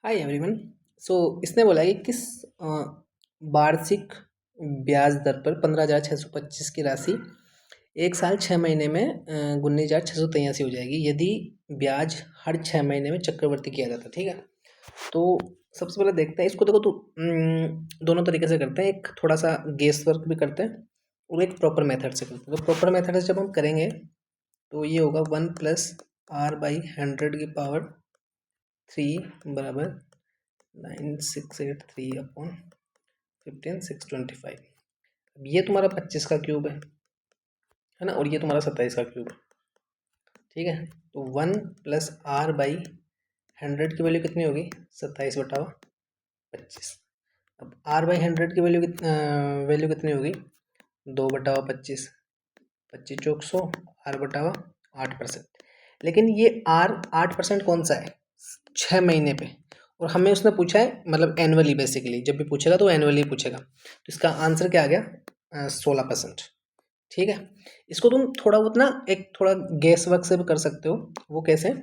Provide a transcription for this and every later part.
Hi everyone. सो इसने बोला है कि किस वार्षिक ब्याज दर पर 15,625 की राशि एक साल 6 महीने में 19,683 हो जाएगी यदि ब्याज हर 6 महीने में चक्रवृद्धि किया जाता है। ठीक है, तो सबसे पहले देखते हैं इसको। देखो तो दोनों तरीके से करते हैं, एक थोड़ा सा गेस वर्क भी करते हैं और एक प्रॉपर मेथड से करते हैं। तो प्रॉपर मेथड से जब हम करेंगे तो ये होगा 1+r/100 बराबर 9683 अपॉन 15625। अब ये तुम्हारा 25 का क्यूब है ना, और ये तुम्हारा 27 का क्यूब है। ठीक है, तो 1+r/100 की वैल्यू कितनी होगी? 27/25। अब r/100 की वैल्यू कितनी होगी? 2/25। 25 चौक 100, r/8%। लेकिन ये r 8% कौन सा है? 6 महीने पे, और हमें उसने पूछा है मतलब एनुअली। बेसिकली जब भी पूछेगा तो एनुअली पूछेगा, तो इसका आंसर क्या आ गया? 16%। ठीक है, इसको तुम थोड़ा बहुत ना एक थोड़ा गेस वर्क से भी कर सकते हो। वो कैसे?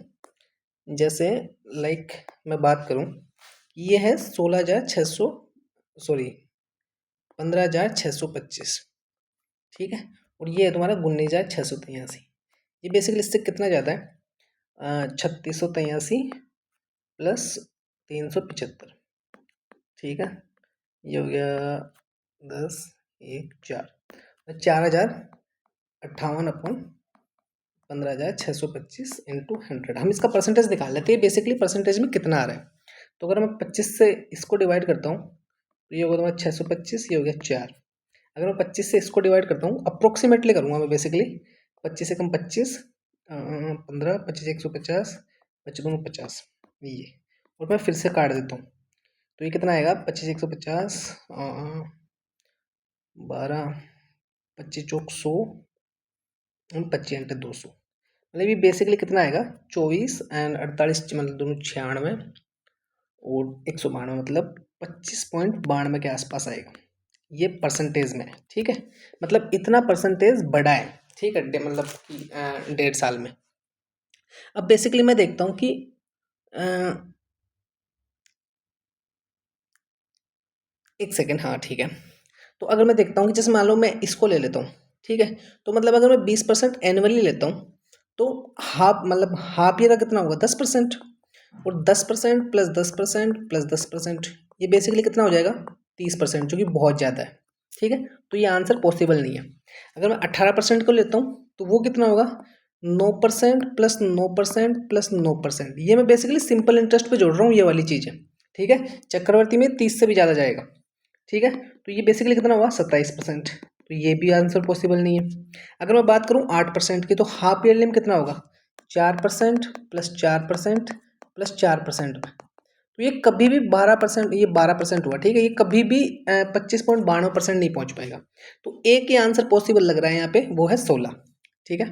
जैसे लाइक मैं बात करूं, ये है 16,600 सॉरी 15,625। ठीक है, और ये है तुम्हारा 19,683। ये बेसिकली इससे कितना ज़्यादा है? 3683 प्लस 375। ठीक है, ये हो गया 10 1 4 4,058 अपॉन 15,625 इंटू 100। हम इसका परसेंटेज निकाल लेते हैं बेसिकली परसेंटेज में कितना आ रहा है। तो अगर मैं 25 से इसको डिवाइड करता हूँ तो ये होगा तुम्हारा 625, ये हो गया 4। अगर मैं 25 से इसको डिवाइड करता हूँ, अप्रोक्सीमेटली करूँगा मैं बेसिकली, 25 से कम 25, 15, 25 150, 25 दूनी 50, ये। और मैं फिर से काट देता हूँ तो ये कितना आएगा? 25 150, 12, 25 चौक 100, 25 × 200। मतलब ये बेसिकली कितना आएगा? 24 एंड 48, मतलब दोनों 96 और 192, मतलब 25.92 के आसपास आएगा ये परसेंटेज में। ठीक है, मतलब इतना परसेंटेज बढ़ा है। ठीक है, मतलब कि 1.5 साल में। अब बेसिकली मैं देखता हूँ कि एक सेकेंड, हाँ ठीक है। तो अगर मैं देखता हूँ कि जैसे मान लो मैं इसको ले लेता हूँ, ठीक है, तो मतलब अगर मैं 20% एनुअली लेता हूँ तो हाफ मतलब हाफ ईयर का कितना होगा? 10%, और 10% प्लस 10% प्लस 10%, ये बेसिकली कितना हो जाएगा? 30%, जो कि बहुत ज़्यादा है। ठीक है, तो ये आंसर पॉसिबल नहीं है। अगर मैं 18% को लेता हूँ तो वो कितना होगा? 9% प्लस 9% प्लस 9%। ये मैं बेसिकली सिंपल इंटरेस्ट पे जोड़ रहा हूँ ये वाली चीज़ें। ठीक है, चक्रवर्ती में 30 से भी ज़्यादा जाएगा। ठीक है, तो ये बेसिकली कितना हुआ? 27%। तो ये भी आंसर पॉसिबल नहीं है। अगर मैं बात करूँ 8% की, तो हाफ ईयरली में कितना होगा? 4% प्लस 4% प्लस 4%। तो ये कभी भी 12%, ये 12% हुआ। ठीक है, ये कभी भी 25.92% नहीं पहुंच पाएगा। तो एक ही आंसर पॉसिबल लग रहा है यहाँ पे, वो है 16। ठीक है।